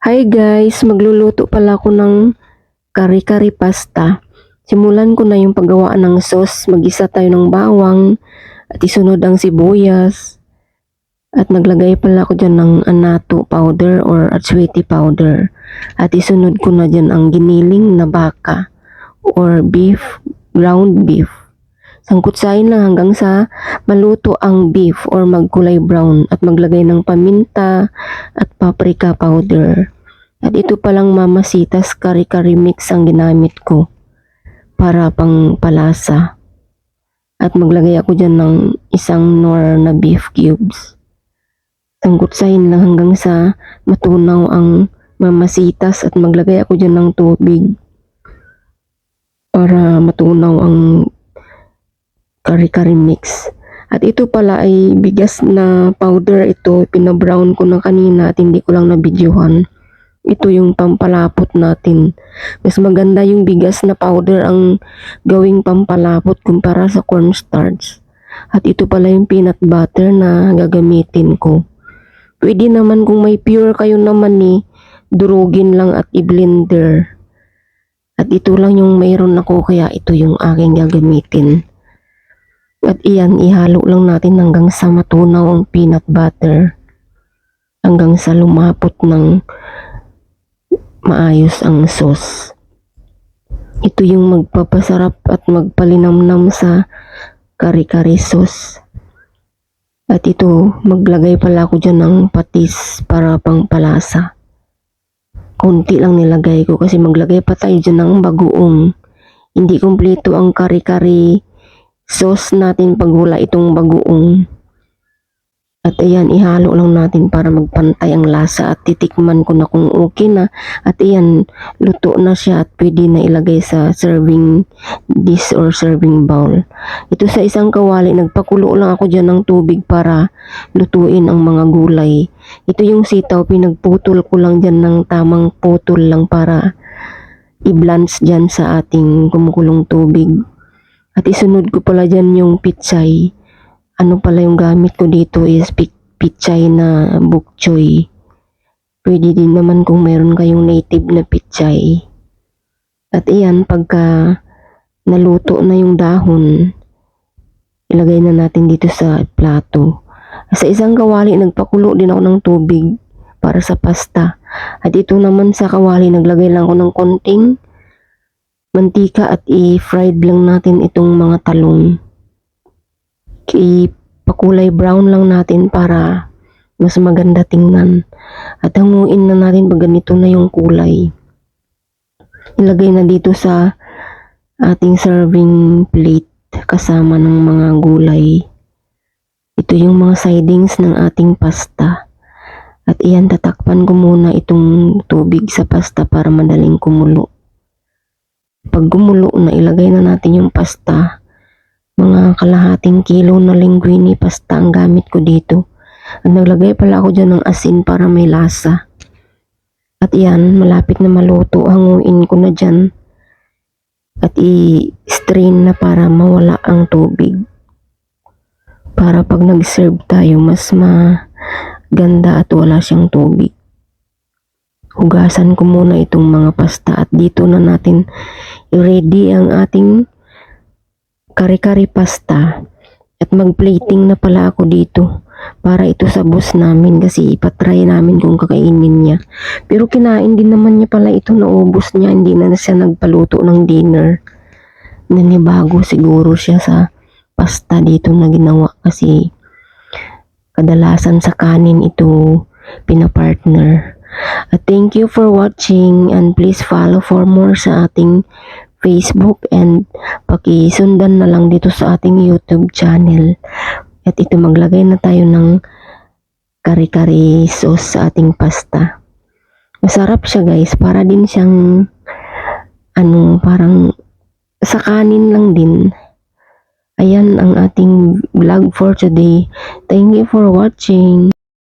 Hi guys, magluluto pala ako ng kare-kare pasta. Simulan ko na yung paggawaan ng sauce. Mag-isa tayo ng bawang at isunod ang sibuyas. At naglagay pala ako dyan ng anato powder or atswete powder. At isunod ko na dyan ang giniling na baka or beef, ground beef. Sangkutsahin lang hanggang sa maluto ang beef or magkulay brown at maglagay ng paminta at paprika powder. At ito palang Mamasitas kare-kare mix ang ginamit ko para pang palasa. At maglagay ako dyan ng isang nor na beef cubes. Sangkutsahin lang hanggang sa matunaw ang Mamasitas at maglagay ako dyan ng tubig para matunaw ang kare-kare mix. At ito pala ay bigas na powder. Ito pinabrown ko na kanina at hindi ko lang nabidyohan. Ito yung pampalapot natin. Mas maganda yung bigas na powder ang gawing pampalapot kumpara sa cornstarch. At ito pala yung peanut butter na gagamitin ko. Pwede naman kung may pure kayo naman durugin lang at i-blender. At ito lang yung mayroon ako kaya ito yung aking gagamitin. At iyan, ihalo lang natin hanggang sa matunaw ang peanut butter. Hanggang sa lumapot ng maayos ang sauce. Ito yung magpapasarap at magpalinamnam sa kare-kare sauce. At ito, maglagay pala ako dyan ng patis para pang palasa. Kunti lang nilagay ko kasi maglagay pa tayo dyan ng bagoong. Hindi kumpleto ang kare-kare sauce natin pag wala itong bagoong. At ayan, ihalo lang natin para magpantay ang lasa at titikman ko na kung okay na. At ayan, luto na siya at pwede na ilagay sa serving dish or serving bowl. Ito sa isang kawali, nagpakulo lang ako dyan ng tubig para lutuin ang mga gulay. Ito yung sitaw, pinagputol ko lang dyan ng tamang putol lang para i-blanch dyan sa ating kumukulong tubig. At isunod ko pala dyan yung pitsay. Ano pala yung gamit ko dito is pitsay na bok choy. Pwede din naman kung mayroon kayong native na pitsay. At iyan, pagka naluto na yung dahon, ilagay na natin dito sa plato. Sa isang kawali, nagpakulo din ako ng tubig para sa pasta. At ito naman sa kawali, naglagay lang ako ng konting mantika at i-fried lang natin itong mga talong. Ipakulay brown lang natin para mas maganda tingnan. At hanguin na natin pag ganito na yung kulay. Ilagay na dito sa ating serving plate kasama ng mga gulay. Ito yung mga sidings ng ating pasta. At iyan, tatakpan ko muna itong tubig sa pasta para madaling kumulo. Pag gumulo na, ilagay na natin yung pasta. Mga kalahating kilo na linguine pasta ang gamit ko dito. At naglagay pala ako dyan ng asin para may lasa. At yan, malapit na maluto. Hanguin ko na dyan. At i-strain na para mawala ang tubig. Para pag nag-serve tayo, mas maganda at wala siyang tubig. Hugasan ko muna itong mga pasta at dito na natin i-ready ang ating kare-kare pasta. At mag-plating na pala ako dito para ito sa boss namin kasi ipatry namin kung kakainin niya. Pero kinain din naman niya pala ito, naubos niya, hindi na siya nagpaluto ng dinner. Nanibago siguro siya sa pasta dito na ginawa kasi kadalasan sa kanin ito pinapartner. At thank you for watching and please follow for more sa ating Facebook and pakisundan na lang dito sa ating YouTube channel. At ito, maglagay na tayo ng kare-kare sauce sa ating pasta. Masarap siya guys, para din siyang parang sa kanin lang din. Ayan ang ating vlog for today. Thank you for watching.